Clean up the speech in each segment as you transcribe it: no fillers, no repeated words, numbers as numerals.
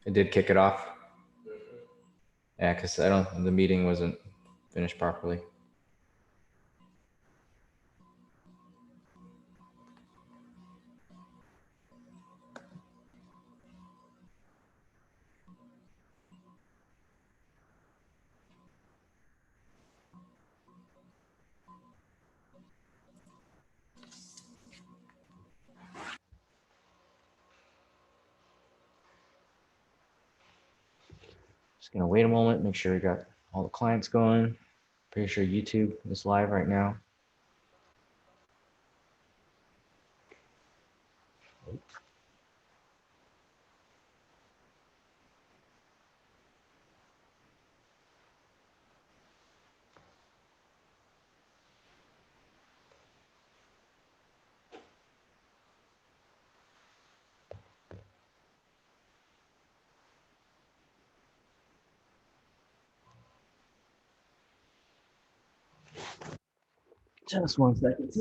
It did kick it off. Yeah, because the meeting wasn't finished properly. Just gonna wait a moment, make sure we got all the clients going. Pretty sure YouTube is live right now. Just 1 second.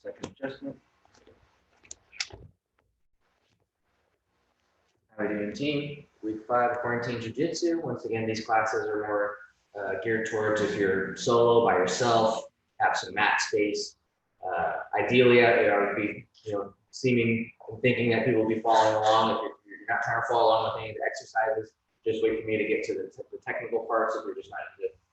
Second adjustment. How are we doing, team? Week 5 of quarantine jiu-jitsu. Once again, these classes are more geared towards if you're solo by yourself, have some mat space. Ideally, I would be seeming and thinking that people will be following along. If you're not trying to follow along with any of the exercises, just wait for me to get to the technical parts. If you're just not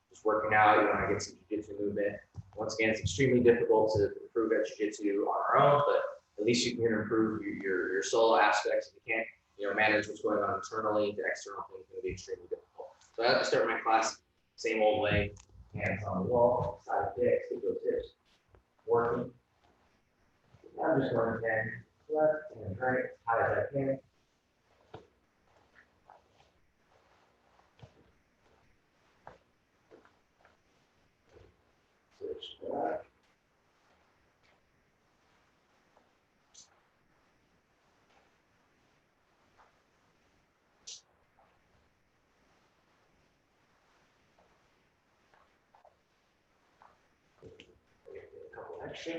just working out, you want to get some jiu-jitsu movement. Once again, it's extremely difficult to improve at jiu-jitsu on our own, but at least you can improve your solo aspects. If you can't manage what's going on internally, the external thing is going to be extremely difficult. So I have to start my class same old way, hands on the wall, side kicks, ego tips, working. I'm just going 10 left and right, high as I can. Switch to that. A couple extra.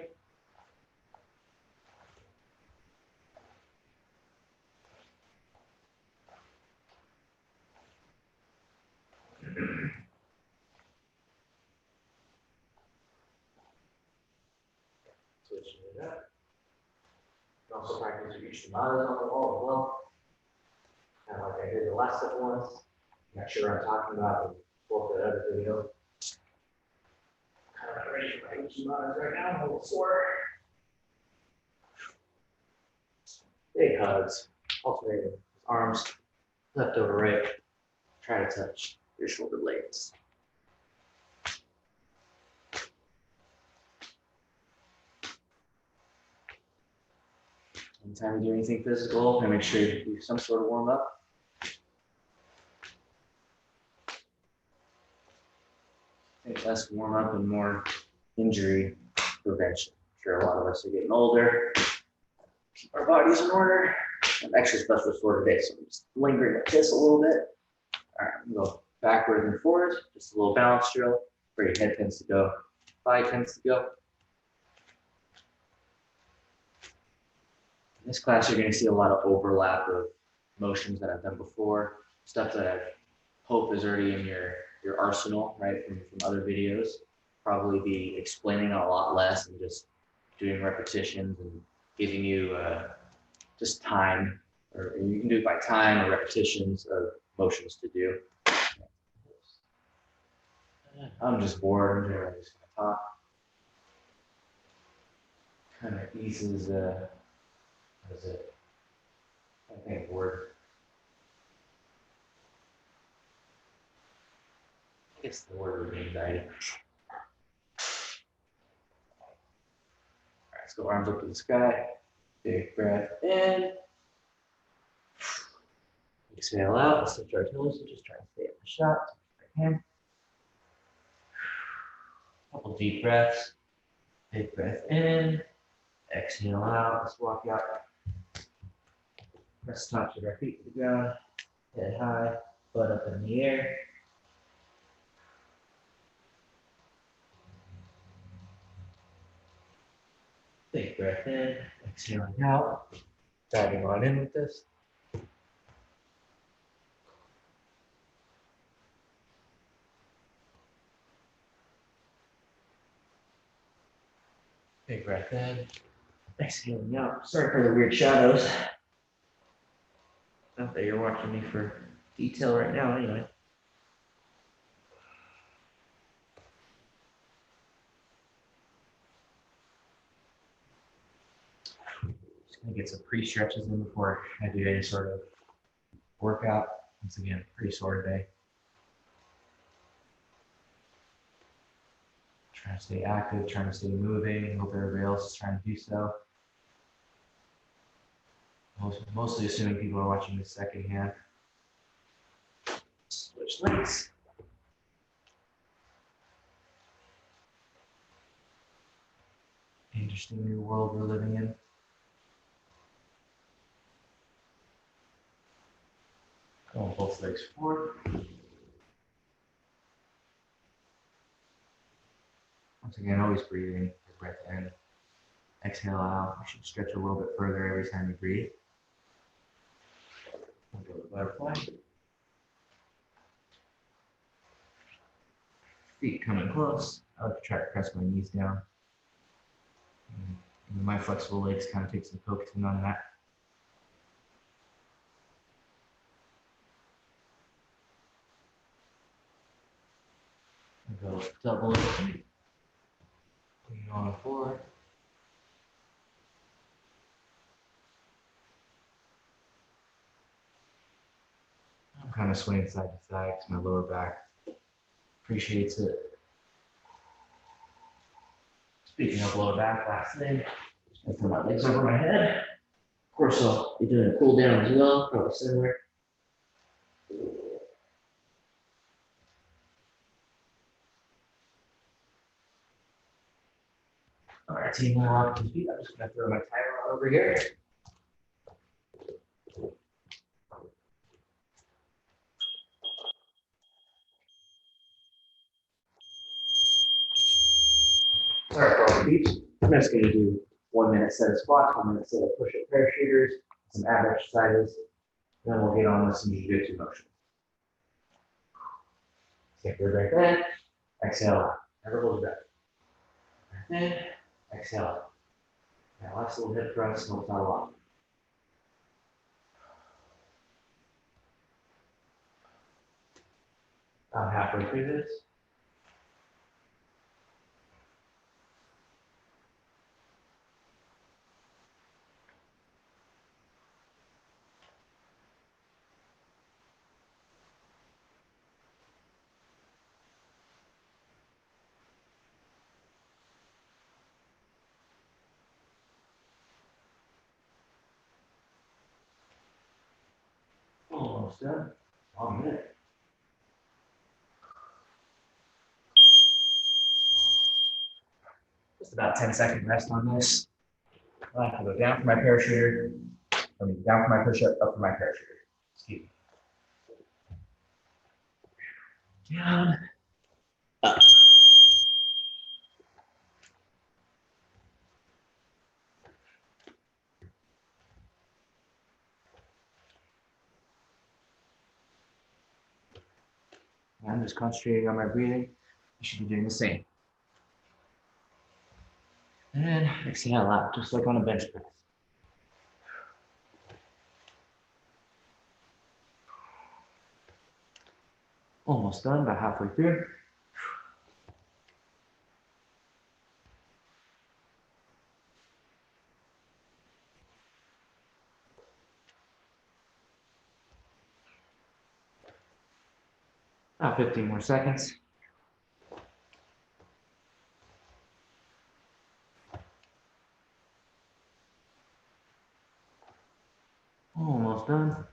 Switching it up. You can also practice your Ishimada's on the wall as well. Kind of like I did the last couple ones. I'm not sure what I'm talking about, but pull up that other video. Kind of not ready for my Ishimada's right now. I'm a little sore. Big hugs. Alternating arms, left over right. Try to touch your shoulder blades. Anytime you do anything physical, make sure you do some sort of warm up. I think less warm up and more injury prevention. I'm sure a lot of us are getting older. Keep our bodies in order. I'm extra specialist for today, so I'm just lingering with this a little bit. All right, I'm gonna go backward and forward, just a little balance drill where your head tends to go, thigh tends to go. In this class, you're going to see a lot of overlap of motions that I've done before, stuff that I hope is already in your arsenal, right, from other videos. Probably be explaining a lot less and just doing repetitions and giving you just time, or you can do it by time or repetitions of motions to do. I'm just bored. I'm generally just going to talk. Kind of eases what is it? I think of word. I guess the word would be anxiety. All right, let's go arms up to the sky. Big breath in. Exhale out, let's lift our toes, so just try to stay at the shot. Right hand. Couple deep breaths. Big breath in. Exhale out, let's walk out. Press the tops of our feet to the ground. Head high, butt up in the air. Big breath in, exhaling out. Diving on in with this. Big breath in, exhaling out. Sorry for the weird shadows. Not that you're watching me for detail right now, anyway. Just gonna get some pre-stretches in before I do any sort of workout. Once again, pretty sore today. Trying to stay active, trying to stay moving. Hope everybody else is trying to do so. Mostly assuming people are watching this secondhand. Switch legs. Interesting new world we're living in. Going both legs forward. Once again, always breathing. Big breath in. Exhale out. You should stretch a little bit further every time you breathe. We'll go to butterfly. Feet coming close. I like to try to press my knees down. And my flexible legs kind of take some focusing on that. Go double lean on forward. I'm kind of swaying side to side because my lower back appreciates it. Speaking of lower back, last thing, I put my legs over my head. Of course, I'll be doing a cool down as well, probably similar. All right, team, now off to feet. I'm just gonna throw my timer on over here. Sorry for all the beats. I'm just gonna do 1 minute set of squats, 1 minute set of push-up parachuters, some ab exercises. Then we'll get on with some Jiu Jitsu motion. Take your breath in, exhale out. Never hold it back. Breath in, exhale out. Now last little hip thrust, no foul long. I'm halfway through this. Almost done. 1 minute. Just about 10-second rest on this. I have to go down for my parachuter. Down for my push-up, up for my parachuter. Excuse me. Down, up. I'm just concentrating on my breathing. You should be doing the same. And exhale out, just like on a bench press. Almost done, about halfway through. About 15 more seconds. Almost done.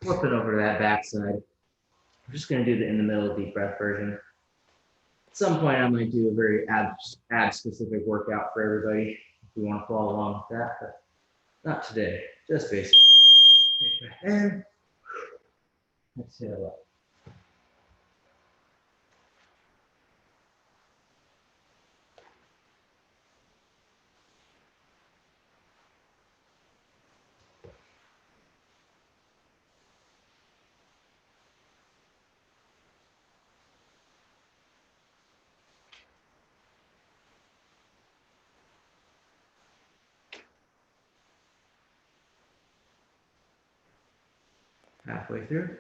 Flipping over to that backside. I'm just going to do the in the middle deep breath version. At some point, I might do a very ab specific workout for everybody if you want to follow along with that, but not today. Just basic. Take a breath in. Exhale up. Halfway through.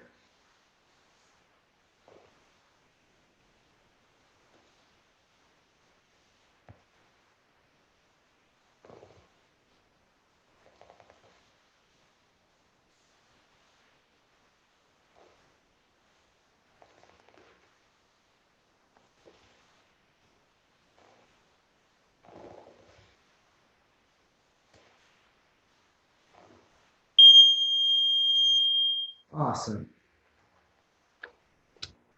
Awesome.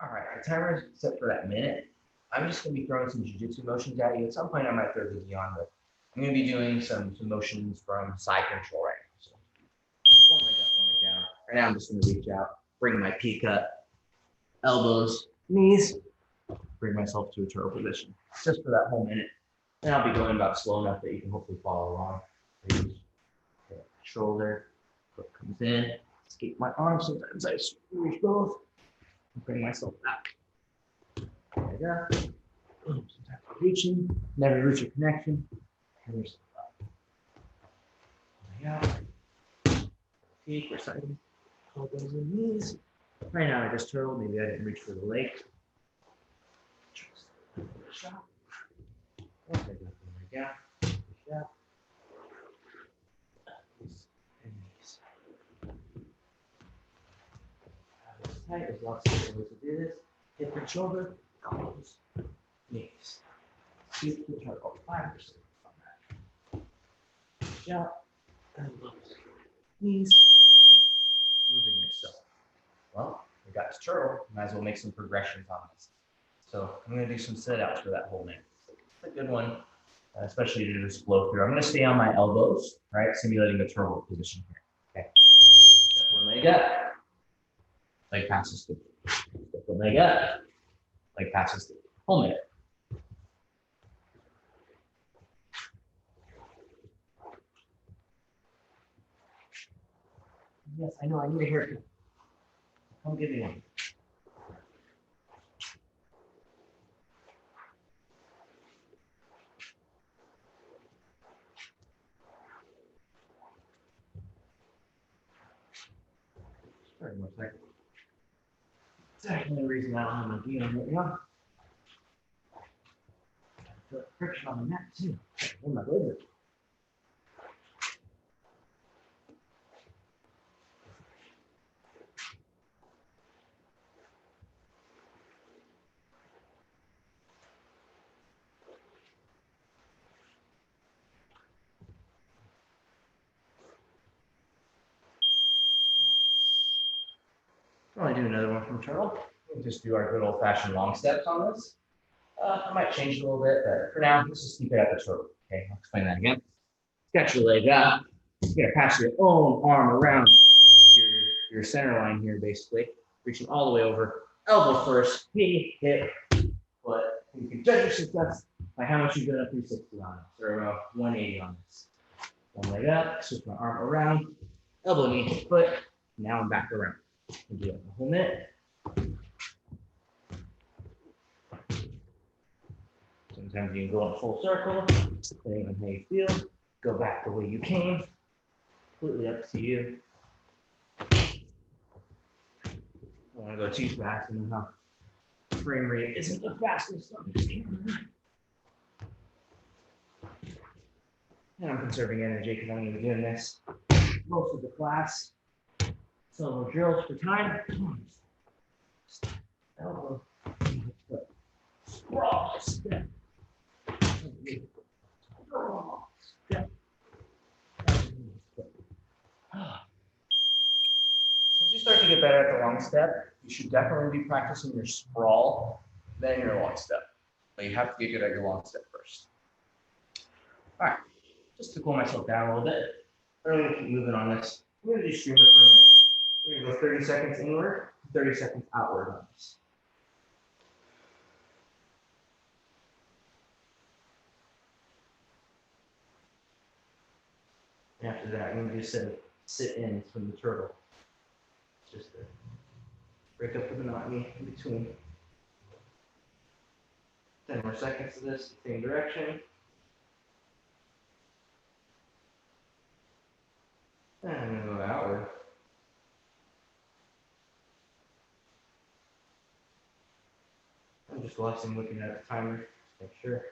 All right, the timer is set for that minute. I'm just going to be throwing some jiu-jitsu motions at you. At some point, I might throw the gi on, but I'm going to be doing some motions from side control right now. So one leg up, one leg down. Right now, I'm just going to reach out, bring my peak up, elbows, knees, bring myself to a turtle position, just for that whole minute. And I'll be going about slow enough that you can hopefully follow along. Shoulder, foot comes in, escape my arm. Sometimes I reach both. Bring myself back. There we go. Sometimes I'm reaching, never reach a connection. And yourself up. Peak, reciting. Elbows and knees. Right now I just turtled. Maybe I didn't reach for the leg. Shot. There we go. Shot. Tight, there's lots of different ways to do this. Hip and shoulder, elbows, knees. Keep the turtle 5% on that. Jump, elbows, knees, moving yourself. Well, we got this turtle, might as well make some progressions on this. So I'm going to do some sit-outs for that whole minute. It's a good one, especially to do this flow through. I'm going to stay on my elbows, right, simulating the turtle position here. Okay. Step one leg up. Leg passes through. Step one leg up. Leg passes through. Whole minute. Yes, I know. I need a haircut. Come give me one. Very much like it's actually the reason I don't have my gi on right now. Feel friction on the mat too. Oh my goodness. Probably do another one from turtle. We'll just do our good old-fashioned long steps on this. I might change it a little bit, but for now, let's just keep it at the turtle. Okay, I'll explain that again. Got your leg up. You're gonna pass your own arm around your center line here, basically, reaching all the way over. Elbow first, knee, hip, foot. You can judge your success by how much you get a 360 on this, or a 180 on this. One leg up, switch my arm around, elbow, knee, hip, foot. Now I'm back around. We'll do it the whole minute. Sometimes you can go in a full circle, depending on how you feel. Go back the way you came. Completely up to you. I don't want to go too fast, and how frame rate isn't the fastest on this camera. And I'm conserving energy because I'm going to be doing this most of the class. Solo drills for time. Elbow. Sprawl step. Sprawl step. Once you start you get better at the long step, you should definitely be practicing your sprawl, then your long step. But you have to get good at your long step first. All right, just to cool myself down a little bit, we're going to keep moving on this. We're going to do streamer for a minute. We're going to go 30 seconds inward, 30 seconds outward on this. After that, I'm going to do sit-ins from the turtle. Just to break up the monotony in between. 10 more seconds of this, same direction. And I'm going to go outward. I'm just watching, looking at the timer, make sure.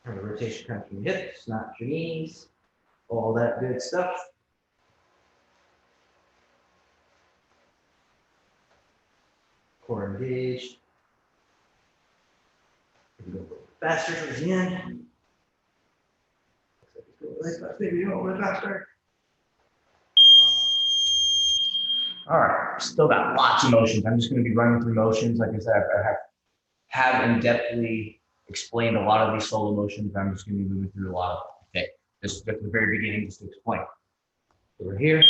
And the rotation comes from your hips, not your knees, all that good stuff. Core engaged. Go a little faster towards the end. Maybe a little bit faster. All right, still got lots of motions. I'm just going to be running through motions. Like I said, I have in-depthly explained a lot of these solo motions. I'm just going to be moving through a lot of them. Okay, this is at the very beginning just to explain. So we're here,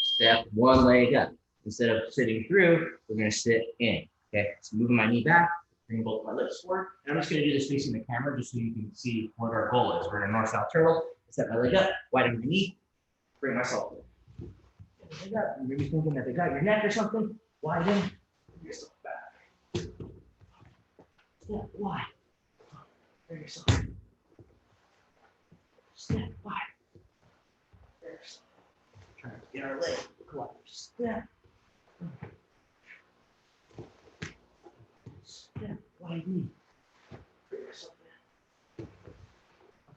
step one leg up. Instead of sitting through, we're going to sit in. Okay, so moving my knee back, bring both my legs forward, and I'm just going to do this facing the camera just so you can see what our goal is. We're in a north-south turtle. Step my leg up, widen my knee, bring myself in. Maybe thinking that they got your neck or something. Widen, bring yourself back. Step wide. Bring yourself in. Step wide. Bring yourself. Trying to get our leg to collapse. Step. Step wide knee. Bring yourself in. I'm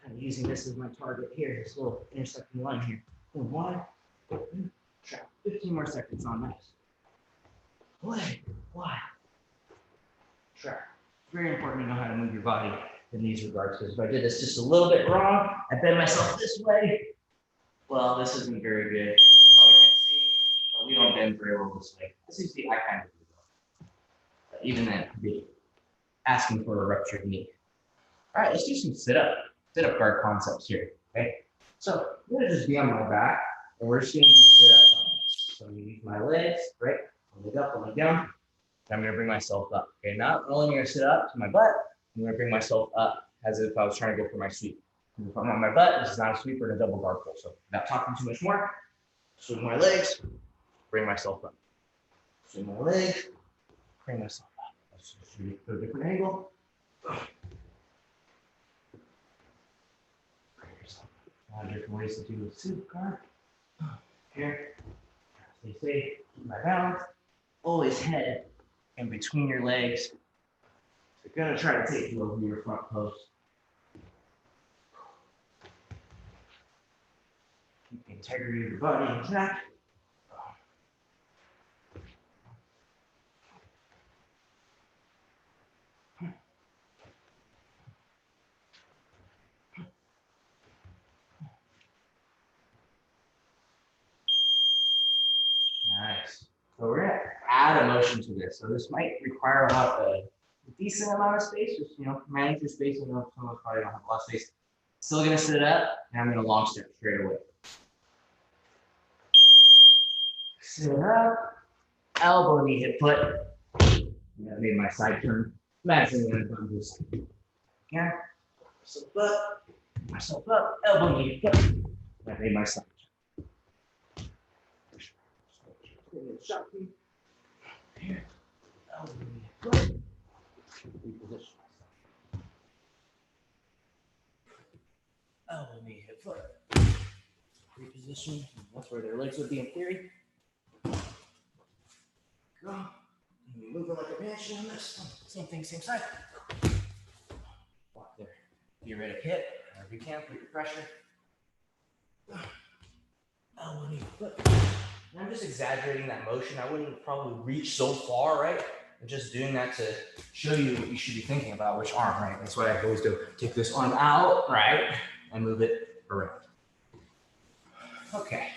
kind of using this as my target here, this little intersecting line here. Going wide. Trap. 15 more seconds on this. Leg wide. Trap. Very important to know how to move your body in these regards, because if I did this just a little bit wrong, I bend myself this way. Well, this isn't very good. Probably can't see, but we don't bend very well this way. This is the I kind of do though. But even then, I'd be asking for a ruptured knee. All right, let's do some sit-up guard concepts here. Okay, so I'm gonna just be on my back. And we're just going to sit up on this. So I'm going to use my legs, right? One leg up, one leg down. And I'm going to bring myself up. Okay, not only am I going to sit up to my butt, I'm going to bring myself up as if I was trying to go for my sweep. If I'm on my butt, this is not a sweep or a double guard pull. So without talking too much more, swing my legs, bring myself up. Swing my legs, bring myself up. Let's just shoot it to a different angle. Bring yourself up. A lot of different ways to do a sweep guard. Here, stay safe, keep my balance, always head in between your legs. So you're gonna try to take you over your front post. Keep the integrity of your body intact. Nice. So we're gonna add a motion to this. So this might require a decent amount of space, just manage your space. I know some of us probably don't have a lot of space. Still gonna sit up, and I'm gonna long step straight away. Sit up, elbow, knee, hip, foot. I made my side turn. Imagine when I'm just again. Myself up, elbow, knee, hip, foot. I made my side turn. Here, elbow, knee, hip, foot. Reposition myself. Elbow, knee, hip, foot. Reposition. That's where their legs would be in theory. Go. Moving like a banshee on this. Same thing, same side. Walk there. Be ready to hit. Wherever you can, put your pressure. Elbow, knee, foot. And I'm just exaggerating that motion. I wouldn't probably reach so far, right? I'm just doing that to show you what you should be thinking about, which arm, right? That's what I always do. Take this arm out, right? And move it around. Okay.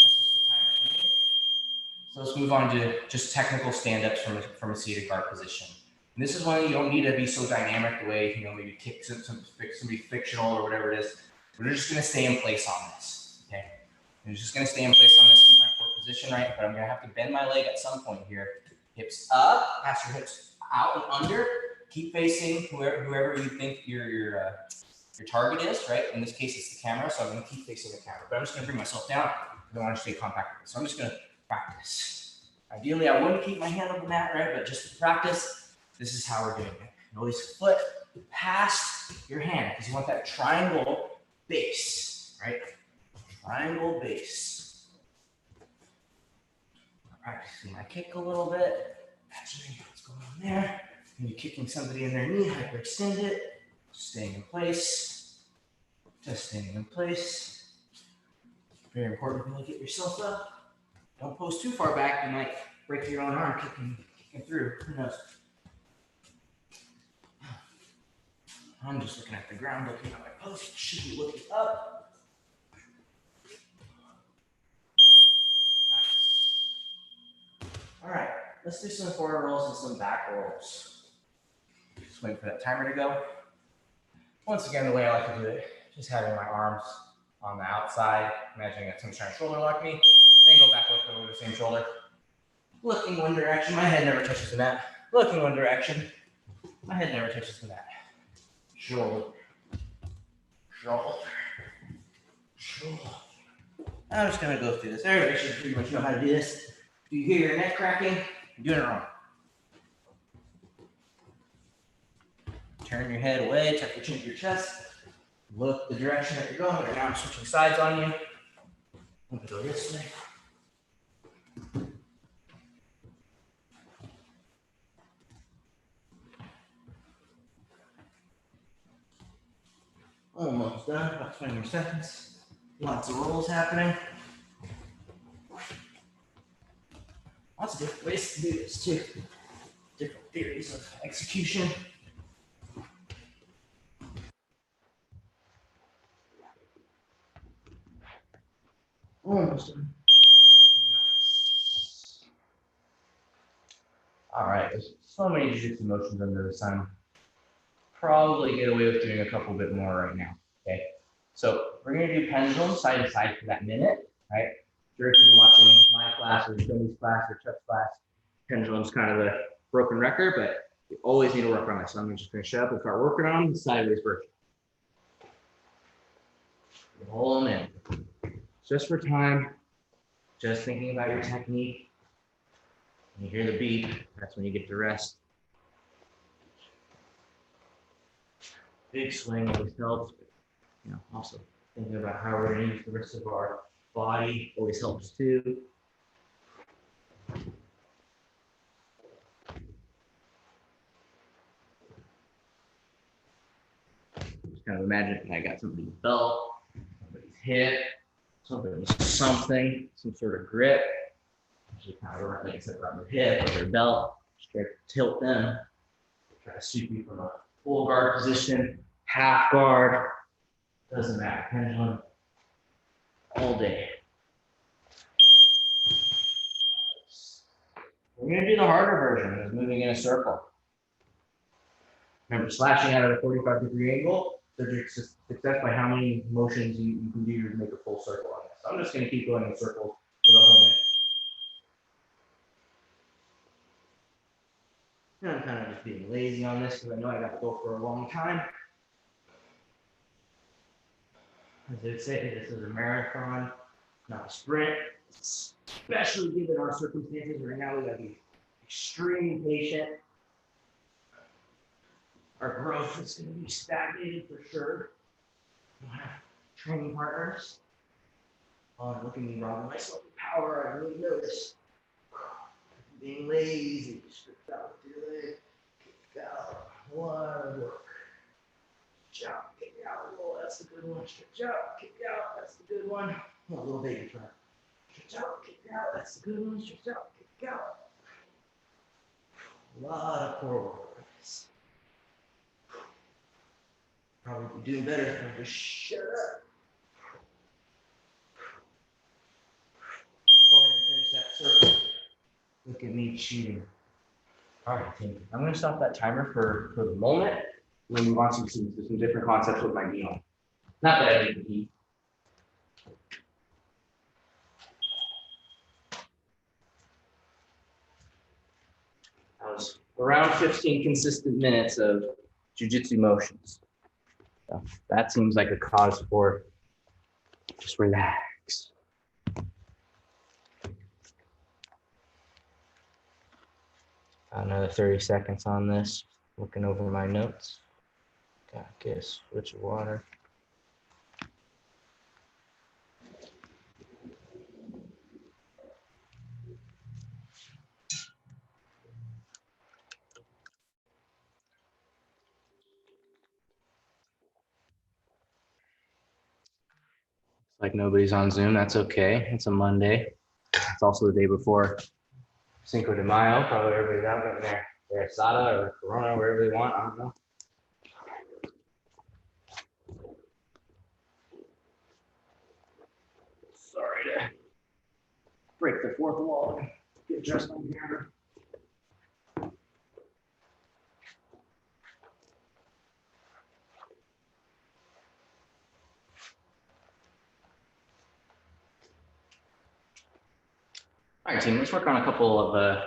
That's just the timer. let's move on to just technical stand-ups from a seated guard position. And this is one you don't need to be so dynamic the way, maybe kick somebody fictional or whatever it is. We're just going to stay in place on this, okay? I'm just going to stay in place on this, keep my core position right, but I'm going to have to bend my leg at some point here. Hips up, pass your hips out and under. Keep facing whoever you think your target is, right? In this case, it's the camera, so I'm going to keep facing the camera. But I'm just going to bring myself down. I don't want to stay compact. So I'm just going to practice. Ideally, I wouldn't keep my hand on the mat, right? But just to practice, this is how we're doing it. You always foot past your hand because you want that triangle base, right? Triangle base. Practicing my kick a little bit. Imagine what's going on there. Maybe kicking somebody in their knee, hyperextend it. Staying in place. Just staying in place. Very important to get yourself up. Don't pose too far back. You might break your own arm kicking through. Who knows? I'm just looking at the ground, looking at my post. Should be looking up. Nice. All right, let's do some forward rolls and some back rolls. Just wait for that timer to go. Once again, the way I like to do it, just having my arms on the outside, imagining that someone's trying to shoulder lock me, then go back over the same shoulder. Looking one direction, my head never touches the mat. Looking one direction, my head never touches the mat. Shoulder, shoulder, shoulder. I'm just gonna go through this. Everybody should pretty much know how to do this. Do you hear your neck cracking? You're doing it wrong. Turn your head away, tuck your chin to your chest. Look the direction that you're going. Right now I'm switching sides on you. I'm gonna go this way. Almost done, about 20 more seconds. Lots of rolls happening. Lots of different ways to do this too. Different theories of execution. Almost done. Nice. All right, there's so many jiu-jitsu motions under the sun. Probably get away with doing a couple bit more right now, okay? So we're gonna do pendulum side to side for that minute, right? If you're watching my class or Jimmy's class or Chuck's class, pendulum's kind of the broken record, but you always need to work on it. So I'm just gonna shut up and start working on the sideways version. Roll them in. Just for time, just thinking about your technique. When you hear the beep, that's when you get to rest. Big swing always helps, but also thinking about how we're going to use the rest of our body always helps too. Just kind of imagine I got somebody's belt, somebody's hip, something, some sort of grip. Just kind of like I said, around their hip or their belt. Just try to tilt them. Try to sweep you from a full guard position, half guard, doesn't matter, pendulum, all day. We're gonna do the harder version, is moving in a circle. Remember, slashing out at a 45-degree angle, there's success by how many motions you can do to make a full circle on this. So I'm just gonna keep going in circles for the whole minute. And I'm kind of just being lazy on this because I know I got to go for a long time. As I would say, this is a marathon, not a sprint. Especially given our circumstances right now, we got to be extremely patient. Our growth is going to be stagnated for sure. We'll have training partners. Oh, look at me robbing myself of power. I really notice. Being lazy, stripped out, kick out, one work. Stretch out, kick out, oh, that's the good one. Stretch out, kick out, that's the good one. Oh, a little baby try. Stretch out, kick out, that's the good one. Stretch out, kick out. A lot of core work with this. Probably be doing better if I just shut up. Go ahead and finish that circle. shooting. All right, team. I'm going to stop that timer for the moment. We'll move on to some different concepts with my meal. Not that I didn't eat. That was around 15 consistent minutes of jiu-jitsu motions. So that seems like a cause for just relax. Another 30 seconds on this. Looking over my notes. Gotta get a switch of water. Like nobody's on Zoom, that's okay. It's a Monday. It's also the day before Cinco de Mayo. Probably everybody's out getting their asada or Corona, wherever they want. I don't know. Sorry to break the fourth wall and get dressed on camera. All right, team, let's work on a couple of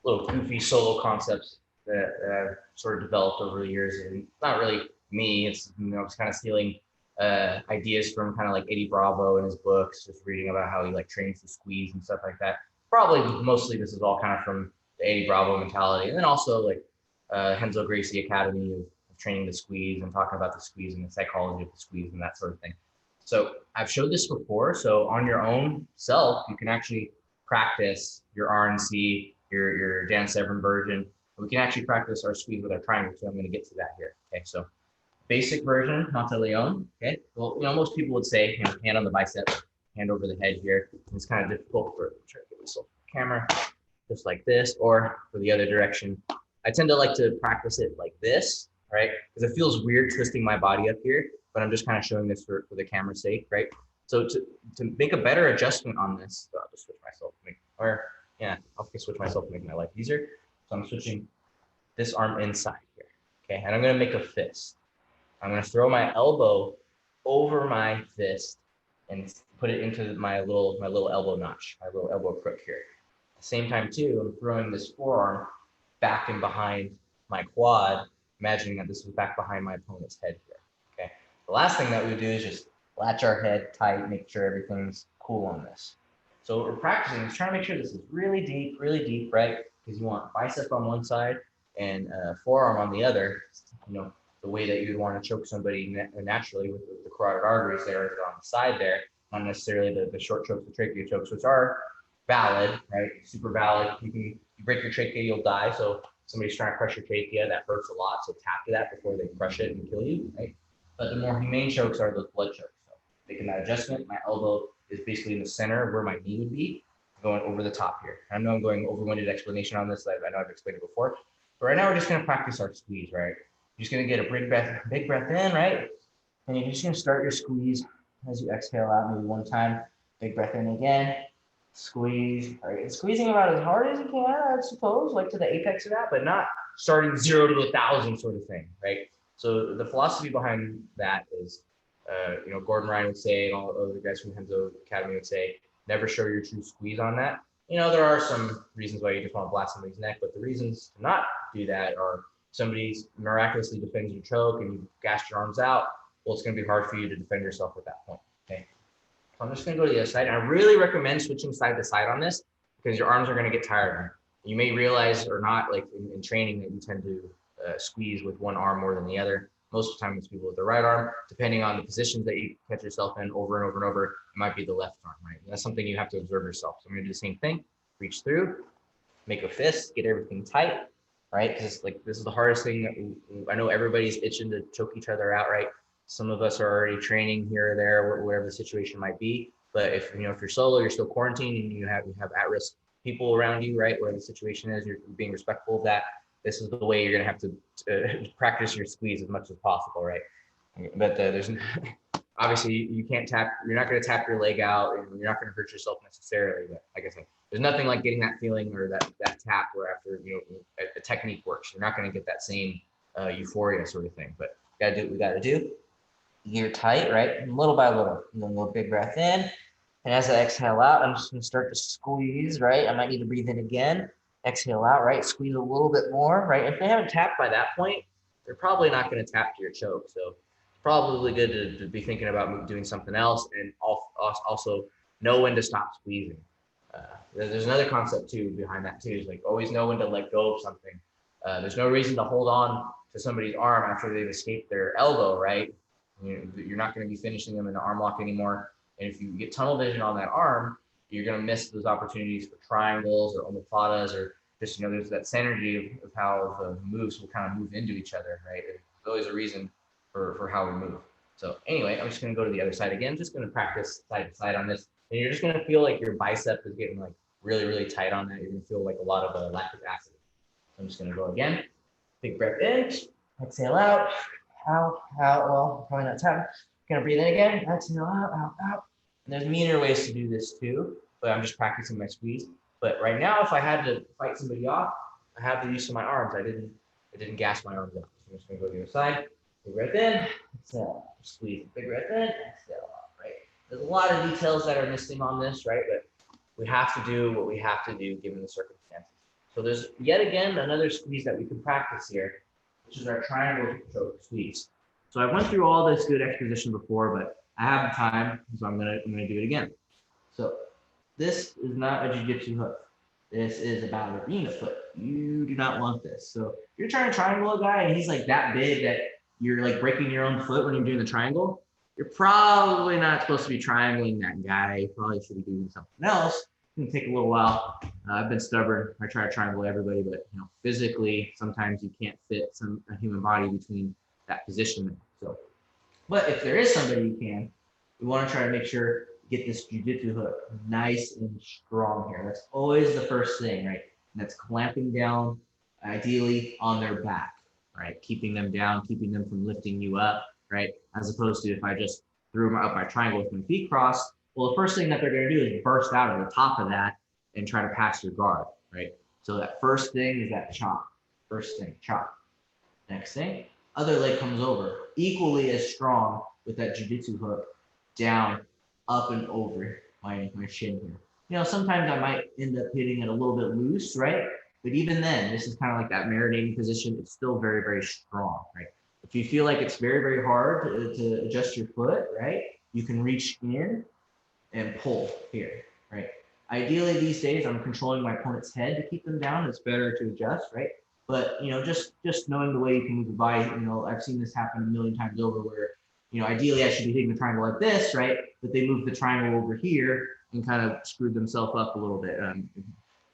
little goofy solo concepts that I've sort of developed over the years. And not really me, it's, it's kind of stealing ideas from kind of like Eddie Bravo in his books, just reading about how he like trains to squeeze and stuff like that. Probably mostly this is all kind of from the Eddie Bravo mentality. And then also like Renzo Gracie Academy of training the squeeze and talking about the squeeze and the psychology of the squeeze and that sort of thing. So I've showed this before. So on your own self, you can actually practice your RNC, your Dan Severn version. We can actually practice our squeeze with our triangle. So I'm going to get to that here. Okay, so basic version, Mata Leon. Okay, well, most people would say, hand on the bicep, hand over the head here. It's kind of difficult for try to get myself camera, just like this, or for the other direction. I tend to like to practice it like this, right? Because it feels weird twisting my body up here, but I'm just kind of showing this for the camera's sake, right? So to make a better adjustment on this, I'll just switch myself, I'll switch myself to make my life easier. So I'm switching this arm inside here, okay? And I'm gonna make a fist. I'm gonna throw my elbow over my fist and put it into my little elbow notch, my little elbow crook here. At the same time too, I'm throwing this forearm back and behind my quad, imagining that this is back behind my opponent's head here, okay? The last thing that we do is just latch our head tight, make sure everything's cool on this. So what we're practicing is trying to make sure this is really deep, right? Because you want bicep on one side and forearm on the other, the way that you'd want to choke somebody naturally with the carotid arteries there on the side there, not necessarily the short chokes, the trachea chokes, which are valid, right? Super valid. You break your trachea, you'll die. So somebody's trying to crush your trachea, that hurts a lot. So tap to that before they crush it and kill you, right? But the more humane chokes are those blood chokes. So making that adjustment, my elbow is basically in the center where my knee would be, going over the top here. I know I'm going over-winded explanation on this, I know I've explained it before. But right now we're just gonna practice our squeeze, right? You're just gonna get a big breath in, right? And you're just gonna start your squeeze as you exhale out maybe one time. Big breath in again, squeeze. All right, and squeezing about as hard as you can, I suppose, like to the apex of that, but not starting 0 to 1,000 sort of thing, right? So the philosophy behind that is, Gordon Ryan would say, and all the other guys from Renzo Academy would say, never show your true squeeze on that. There are some reasons why you just want to blast somebody's neck, but the reasons to not do that are somebody miraculously defends your choke and you gash your arms out. Well, it's going to be hard for you to defend yourself at that point. Okay. So I'm just going to go to the other side. And I really recommend switching side to side on this because your arms are going to get tired. You may realize or not, like in training, that you tend to squeeze with one arm more than the other. Most of the time it's people with the right arm, depending on the positions that you catch yourself in over and over and over, it might be the left arm, right? And that's something you have to observe yourself. So I'm gonna do the same thing, reach through, make a fist, get everything tight, right? Because this is the hardest thing that I know everybody's itching to choke each other out, right? Some of us are already training here or there, whatever the situation might be. But if you're solo, you're still quarantined and you have at-risk people around you, right? Where the situation is, you're being respectful of that. This is the way you're going to have to practice your squeeze as much as possible, right? But there's obviously you can't tap. You're not going to tap your leg out, and you're not going to hurt yourself necessarily. But like I said, there's nothing like getting that feeling or that tap where after, the technique works. You're not going to get that same euphoria sort of thing, but gotta do what we gotta do. Gear tight, right? Little by little. And then a little big breath in. And as I exhale out, I'm just gonna start to squeeze, right? I might need to breathe in again. Exhale out, right? Squeeze a little bit more, right? If they haven't tapped by that point, they're probably not gonna tap to your choke. So it's probably good to be thinking about doing something else and also know when to stop squeezing. There's another concept too behind that too, is like always know when to let go of something. There's no reason to hold on to somebody's arm after they've escaped their elbow, right? You're not going to be finishing them in the arm lock anymore. And if you get tunnel vision on that arm, you're going to miss those opportunities for triangles or omoplatas, or just, there's that synergy of how the moves will kind of move into each other, right? There's always a reason for how we move. So anyway, I'm just going to go to the other side again, just going to practice side to side on this. And you're just going to feel like your bicep is getting like really, really tight on that. You're going to feel like a lot of lactic acid. So I'm just going to go again. Big breath in, exhale out, out, well, probably not time. Gonna breathe in again, exhale out, out, out. And there's meaner ways to do this too, but I'm just practicing my squeeze. But right now, if I had to fight somebody off, I have the use of my arms. I didn't gas my arms out. So I'm just gonna go to the other side. Big breath in, exhale, squeeze. Big breath in, exhale out, right? There's a lot of details that are missing on this, right? But we have to do what we have to do given the circumstances. So there's yet again another squeeze that we can practice here, which is our triangle choke squeeze. So I went through all this good exposition before, but I have the time, so I'm gonna do it again. So this is not a jiu-jitsu hook. This is a ballerina foot. You do not want this. So if you're trying to triangle a guy and he's like that big that you're like breaking your own foot when you're doing the triangle, you're probably not supposed to be triangling that guy. You probably should be doing something else. It's gonna take a little while. I've been stubborn. I try to triangle everybody, but physically, sometimes you can't fit a human body between that position. So, but if there is somebody you can, we want to try to make sure get this jiu-jitsu hook nice and strong here. That's always the first thing, right? And that's clamping down, ideally on their back, right? Keeping them down, keeping them from lifting you up, right? As opposed to if I just threw them up my triangle with my feet crossed, well, the first thing that they're going to do is burst out of the top of that and try to pass your guard, right? So that first thing is that chop. First thing, chop. Next thing, other leg comes over, equally as strong with that jiu-jitsu hook, down, up and over my shin here. Sometimes I might end up hitting it a little bit loose, right? But even then, this is kind of like that marinating position. It's still very, very strong, right? If you feel like it's very, very hard to adjust your foot, right? You can reach in and pull here, right? Ideally these days I'm controlling my opponent's head to keep them down. It's better to adjust, right? But just knowing the way you can move the body, I've seen this happen a million times over where, ideally I should be hitting the triangle like this, right? But they move the triangle over here and kind of screwed themselves up a little bit. If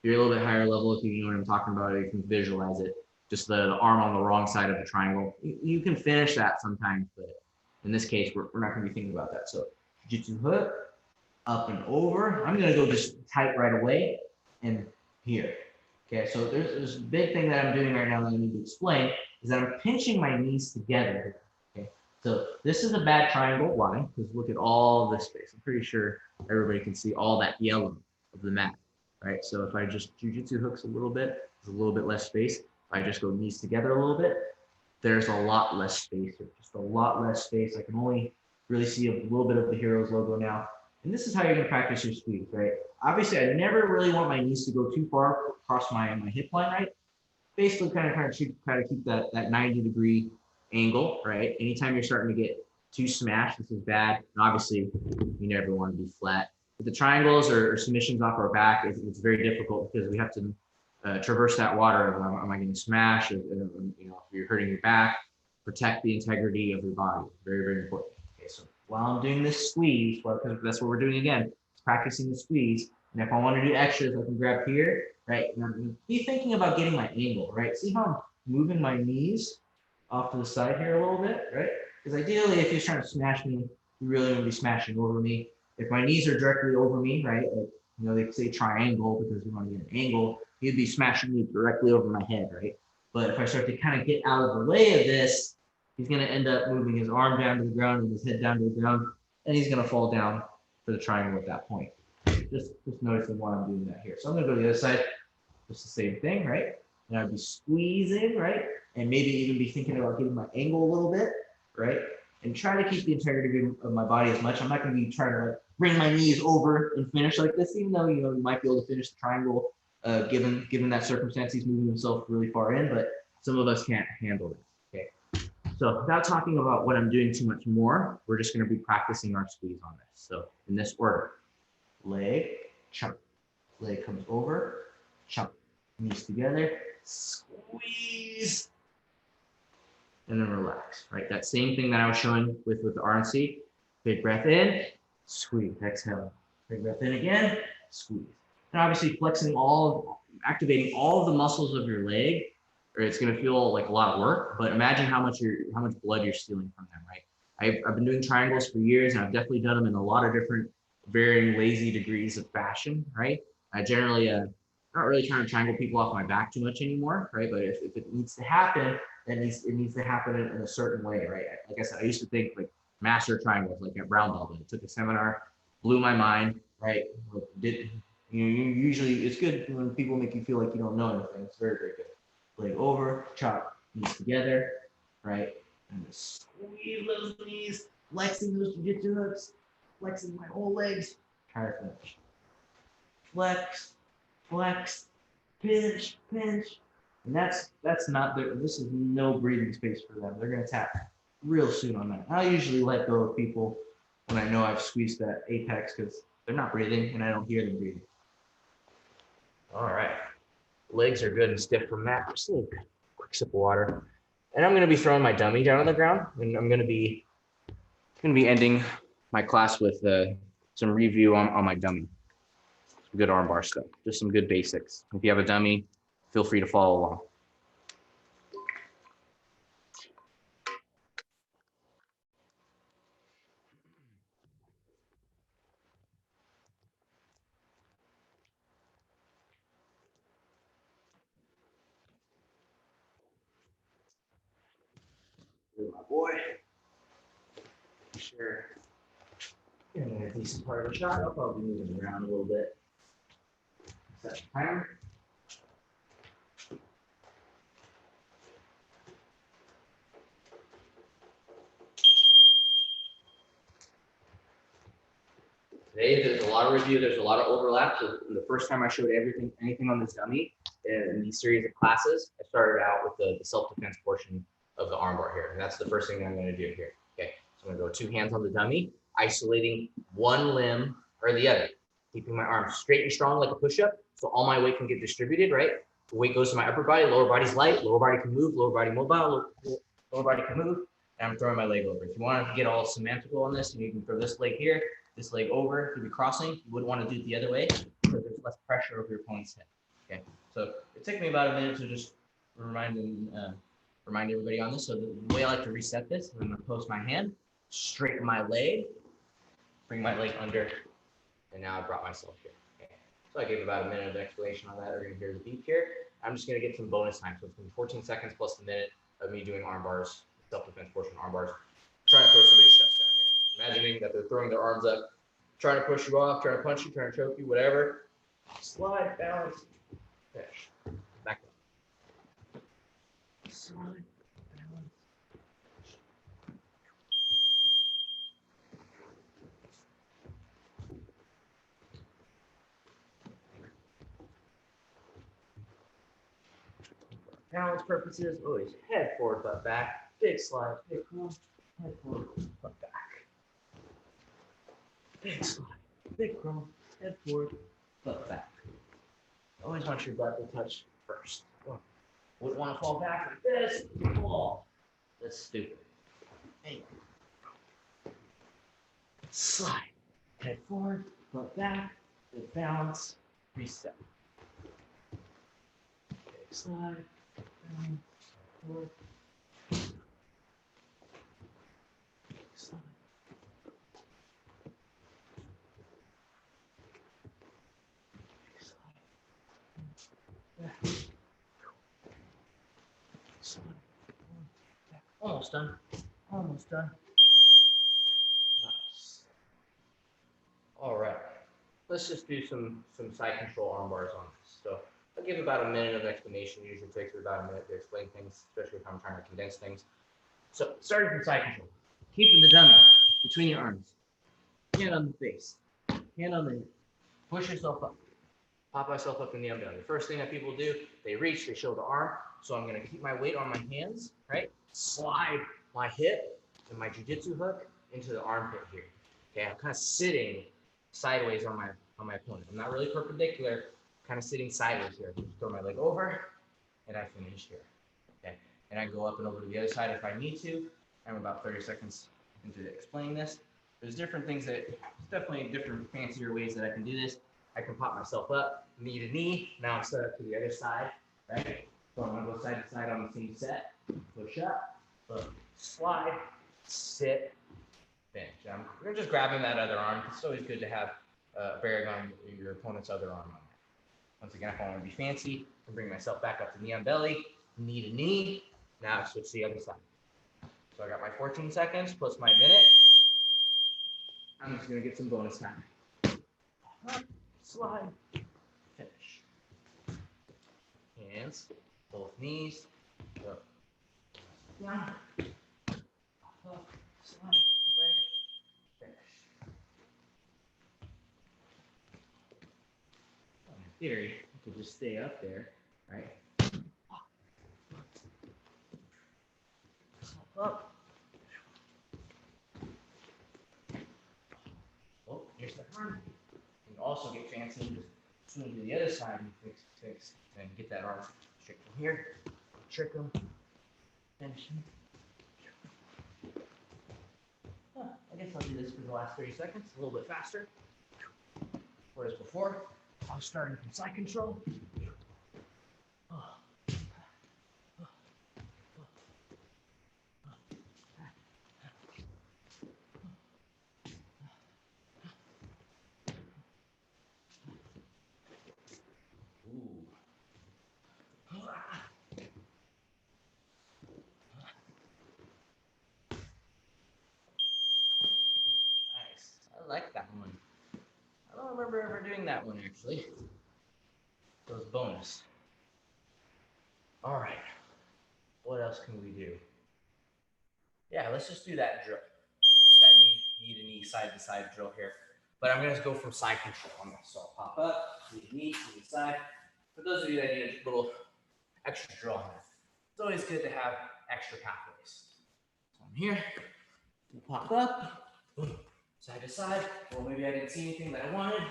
you're a little bit higher level, if you know what I'm talking about, you can visualize it. Just the arm on the wrong side of the triangle. You can finish that sometimes, but in this case, we're not going to be thinking about that. So jiu-jitsu hook, up and over. I'm going to go just tight right away and here. Okay, so there's a big thing that I'm doing right now that I need to explain is that I'm pinching my knees together. Okay, so this is a bad triangle. Why? Because look at all this space. I'm pretty sure everybody can see all that yellow of the mat, right? So if I just jiu-jitsu hooks a little bit, there's a little bit less space. If I just go knees together a little bit, there's a lot less space here, just a lot less space. I can only really see a little bit of the Heroes logo now. And this is how you're going to practice your squeeze, right? Obviously, I never really want my knees to go too far across my hip line, right? Basically, kind of try to keep that 90-degree angle, right? Anytime you're starting to get too smashed, this is bad. And obviously, you never want to be flat. With the triangles or submissions off our back, it's very difficult because we have to traverse that water. Am I getting smashed? If you're hurting your back, protect the integrity of your body. Very, very important. Okay, so while I'm doing this squeeze, because that's what we're doing again, it's practicing the squeeze. And if I want to do extras, I can grab here, right? And I'm be thinking about getting my angle, right? See how I'm moving my knees off to the side here a little bit, right? Because ideally, if you're trying to smash me, you really want to be smashing over me. If my knees are directly over me, right? Like, they say triangle because we want to get an angle. He'd be smashing me directly over my head, right? But if I start to kind of get out of the way of this, he's going to end up moving his arm down to the ground and his head down to the ground, and he's going to fall down for the triangle at that point. just noticing why I'm doing that here. So I'm gonna go to the other side, just the same thing, right? And I'd be squeezing, right? And maybe even be thinking about getting my angle a little bit, right? And try to keep the integrity of my body as much. I'm not gonna be trying to like bring my knees over and finish like this, even though, you know, you might be able to finish the triangle, given that circumstance, he's moving himself really far in, but some of us can't handle it, okay? So without talking about what I'm doing too much more, we're just gonna be practicing our squeeze on this. So in this order, leg, chunk, leg comes over, chunk, knees together, squeeze, and then relax, right? That same thing that I was showing with the RNC. Big breath in, squeeze, exhale. Big breath in again, squeeze. And obviously activating all of the muscles of your leg, or it's gonna feel like a lot of work, but imagine how much blood you're stealing from them, right? I've been doing triangles for years, and I've definitely done them in a lot of different varying lazy degrees of fashion, right? I generally, not really trying to triangle people off my back too much anymore, right? But if it needs to happen, then it needs to happen in a certain way, right? Like I said, I used to think like master triangles, like at brown belt. I took a seminar, blew my mind, right? Usually it's good when people make you feel like you don't know anything. It's very, very good. Leg over, chop, knees together, right? And just squeeze those knees, flexing those jiu-jitsu hooks, flexing my whole legs, try to finish. Flex, flex, pinch, pinch. And that's not there. This is no breathing space for them. They're gonna tap real soon on that. I usually let go of people when I know I've squeezed that apex because they're not breathing and I don't hear them breathing. All right. Legs are good and stiff from that. Just a quick sip of water. And I'm gonna be throwing my dummy down on the ground, and I'm gonna be ending my class with some review on my dummy. Some good armbar stuff, just some good basics. If you have a dummy, feel free to follow along. My boy. Sure. Getting a decent part of the shot. I'll probably move it around a little bit. Set the timer. Today, there's a lot of review. There's a lot of overlap. So the first time I showed anything on this dummy in these series of classes, I started out with the self-defense portion of the armbar here. And that's the first thing I'm going to do here. Okay, so I'm going to go 2 hands on the dummy, isolating one limb or the other, keeping my arms straight and strong like a push-up, so all my weight can get distributed, right? The weight goes to my upper body, lower body's light, lower body can move, lower body mobile, lower body can move, and I'm throwing my leg over. If you want to get all semantical on this, you can throw this leg here, this leg over. If you'd be crossing, you wouldn't want to do it the other way because there's less pressure over your opponent's head. Okay, so it took me about a minute to just remind everybody on this. So the way I like to reset this, I'm going to post my hand, straighten my leg, bring my leg under, and now I brought myself here. Okay. So I gave about a minute of explanation on that. We're going to hear the beep here. I'm just going to get some bonus time. So it's going to be 14 seconds plus the minute of me doing arm bars, self-defense portion arm bars, trying to throw somebody's chest down here. Imagining that they're throwing their arms up, trying to push you off, trying to punch you, trying to choke you, whatever. Slide, balance, finish. Back up. Slide, balance. Balance purposes, always head forward, butt back, big slide, big curl, head forward, butt back. Big slide, big curl, head forward, butt back. Always want your butt to touch first. Wouldn't want to fall back like this, fall. That's stupid. Hey. Slide, head forward, butt back, big balance, reset. Big slide. Forward. Slide. Back. Slide. Back. Almost done. Almost done. Nice. All right. let's just do some side control arm bars on this. So I'll give about a minute of explanation. It usually takes me about a minute to explain things, especially if I'm trying to condense things. So starting from side control, keeping the dummy between your arms, hand on the face, hand on the hip, push yourself up, pop myself up in the belly. The first thing that people do, they reach, they show the arm. So I'm gonna keep my weight on my hands, right? Slide my hip and my jiu-jitsu hook into the armpit here. Okay, I'm kind of sitting sideways on my opponent. I'm not really perpendicular, kind of sitting sideways here. Just throw my leg over, and I finish here. Okay, and I go up and over to the other side if I need to. I'm about 30 seconds into explaining this. There's different things there's definitely different fancier ways that I can do this. I can pop myself up, knee to knee. Now I'm set up to the other side, right? So I'm gonna go side to side on the same set. Push up, slide, sit, finish. We're just grabbing that other arm. It's always good to have bearing on your opponent's other arm on that. Once again, if I want to be fancy, I can bring myself back up to knee on belly, knee to knee. Now I switch to the other side. So I got my 14 seconds plus my minute. I'm just gonna get some bonus time. Up, slide, finish. Hands, both knees, up, down, up, slide, leg, finish. In theory, you could just stay up there, right? Up. Oh, here's the arm. You can also get fancy and just swing to the other side and fix, and get that arm straight from here. Trick them, finish them. I guess I'll do this for the last 30 seconds, a little bit faster. Whereas before, I was starting from side control. Nice. I like that one. I don't remember ever doing that one actually. So it's bonus. All right. What else can we do? Yeah, let's just do that drill. Just that knee to knee, side to side drill here. But I'm gonna go from side control on this. So I'll pop up, knee to knee, to the side. For those of you that need a little extra drill on that, it's always good to have extra pathways. So I'm here, we'll pop up, side to side, or maybe I didn't see anything that I wanted.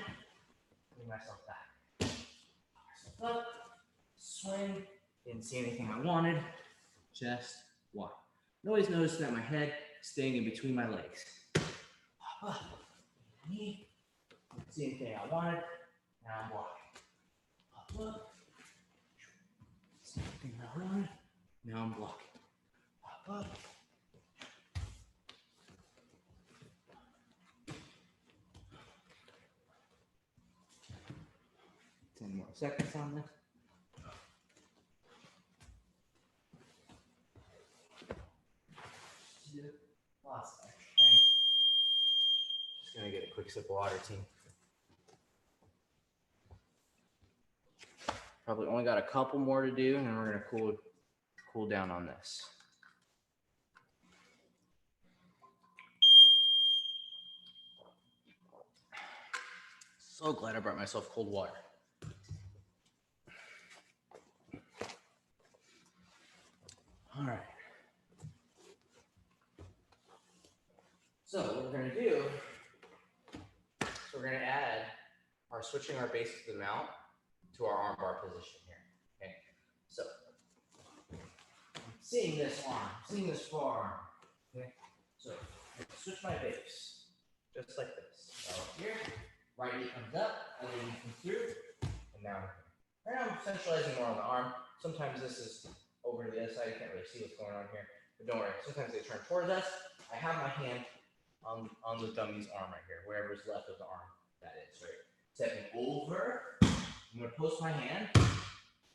Bring myself back. Pop myself up, swing, didn't see anything I wanted, just walk. Always notice that my head is staying in between my legs. Pop up, knee, didn't see anything I wanted, now I'm walking. Pop up, see anything I wanted, now I'm walking. Pop up. 10 more seconds on this. Lots of extra time. Just gonna get a quick sip of water, team. Probably only got a couple more to do, and then we're gonna cool down on this. So glad I brought myself cold water. All right. So what we're gonna do is we're gonna add switching our base to the mount to our armbar position here. Okay. So I'm seeing this arm, seeing this forearm. Okay. So switch my base just like this. So here, right knee comes up, other knee comes through, and now right now I'm centralizing more on the arm. Sometimes this is over to the other side. You can't really see what's going on here, but don't worry. Sometimes they turn towards us. I have my hand on the dummy's arm right here, wherever's left of the arm that is, right? Stepping over, I'm gonna post my hand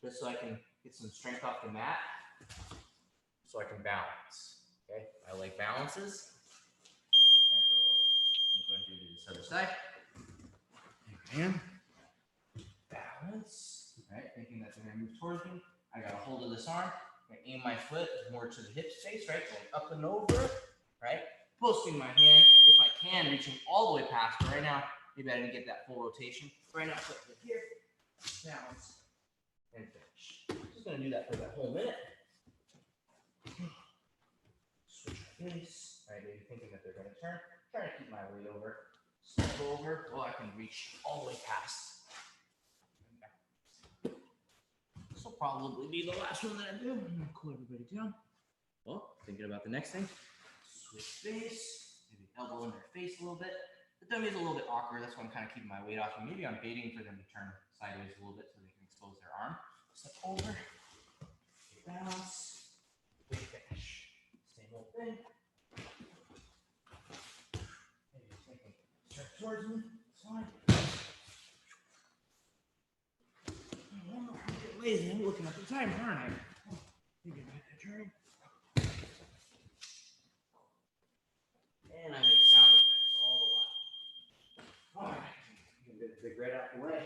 just so I can get some strength off the mat, so I can balance. Okay, my leg balances. And throw over. I'm going to do this other side. hand. Balance, right? Thinking that they're gonna move towards me. I got a hold of this arm. I aim my foot more to the hip space, right? Going up and over, right? Posting my hand, if I can, reaching all the way past. But right now, maybe I didn't get that full rotation. Right now, foot here, balance, and finish. Just gonna do that for that whole minute. Switch my face, right? Maybe thinking that they're gonna turn. Try to keep my weight over. Step over. Oh, I can reach all the way past. This will probably be the last one that I do. I'm gonna cool everybody down. Well, thinking about the next thing. Switch face. Maybe elbow in their face a little bit. The dummy is a little bit awkward. That's why I'm kind of keeping my weight off. And maybe I'm baiting for them to turn sideways a little bit so they can expose their arm. Step over. Balance. Big finish. Same old thing. Maybe thinking stretch towards me. It's fine. I'm getting lazy. I'm looking at the timer, aren't I? You can make that turn. And I make sound effects all the while. All right. You can get the big red out the way.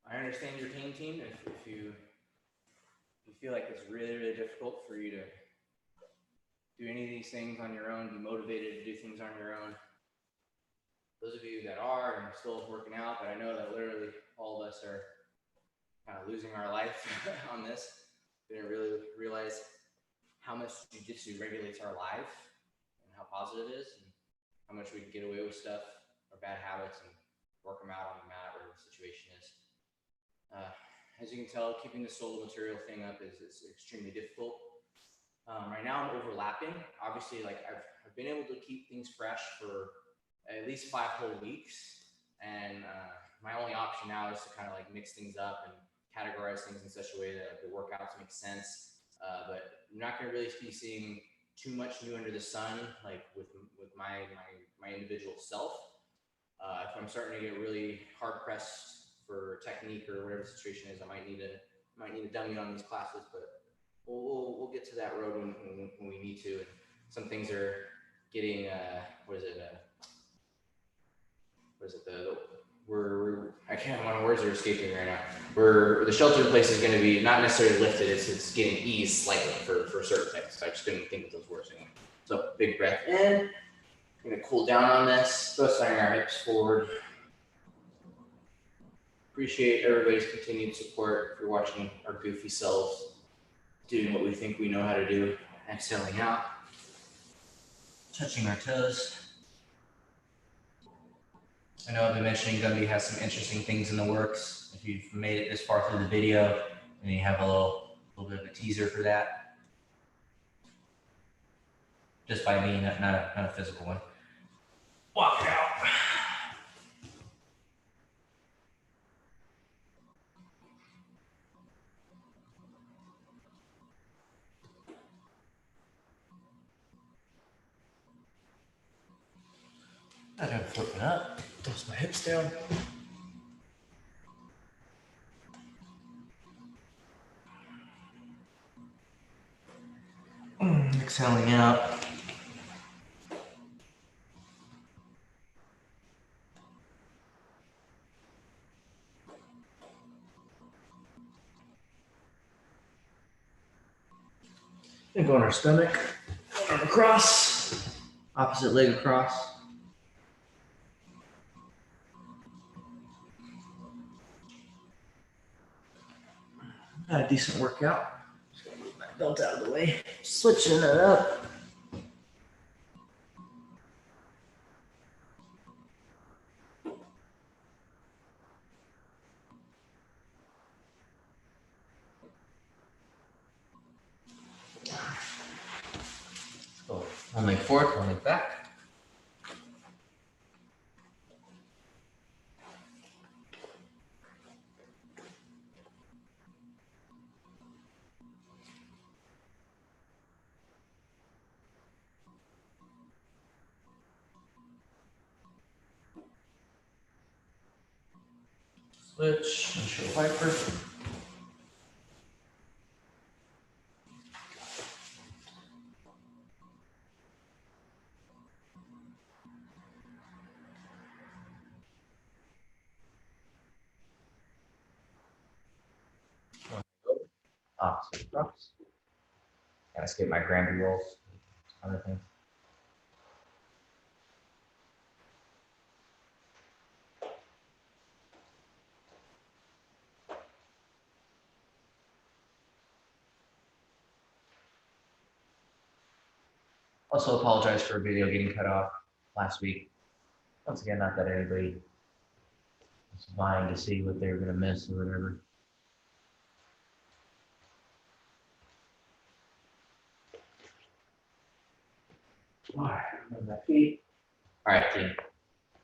I understand your pain, team. If you feel like it's really, really difficult for you to do any of these things on your own, be motivated to do things on your own. Those of you that are and still working out, but I know that literally all of us are kind of losing our life on this. Didn't really realize how much jiu-jitsu regulates our life and how positive it is and how much we can get away with stuff or bad habits and work them out on the mat where the situation is. As you can tell, keeping the solo material thing up is extremely difficult. Right now I'm overlapping. Obviously, like I've been able to keep things fresh for at least 5 whole weeks. And my only option now is to kind of like mix things up and categorize things in such a way that like, the workouts make sense. But you're not going to really be seeing too much new under the sun, like with my individual self. If I'm starting to get really hard pressed for technique or whatever the situation is, I might need a dummy on these classes, but we'll get to that road when we need to. And some things are getting I can't. My words are escaping right now. The shelter in place is going to be not necessarily lifted. It's getting eased slightly for certain things. I just couldn't think of those words anymore. So big breath in. I'm going to cool down on this. Thrusting our hips forward. Appreciate everybody's continued support. If you're watching our goofy selves doing what we think we know how to do. Exhaling out. Touching our toes. I know I've been mentioning Gumby has some interesting things in the works. If you've made it this far through the video, then you have a little bit of a teaser for that. Just by me, not a physical one. Walk it out. I'm flipping up. Toss my hips down. Exhaling out. And go on our stomach. Arm across. Opposite leg across. Had a decent workout. Just gonna move my belt out of the way. Switching it up. Oh, one leg forward, one leg back. Switch and show Viper. Opposite drops. Gotta skip my Granby rolls. Other things. Also apologize for a video getting cut off last week. Once again, not that anybody was vying to see what they were gonna miss or whatever. All right, on my feet. All right, team.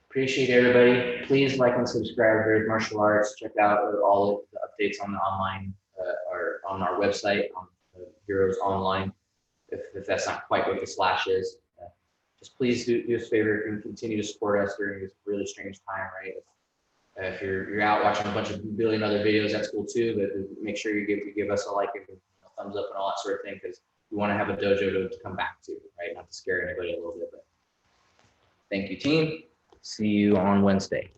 Appreciate everybody. Please like and subscribe to Martial Arts. Check out all of the updates on the online or on our website on Heroes Online. If that's not quite what the slash is, just please do us a favor and continue to support us during this really strange time, right? If you're out watching a bunch of billion other videos, that's cool too. But make sure you give us a like and a thumbs up and all that sort of thing, because we want to have a dojo to come back to, right? Not to scare anybody a little bit, but thank you, team. See you on Wednesday.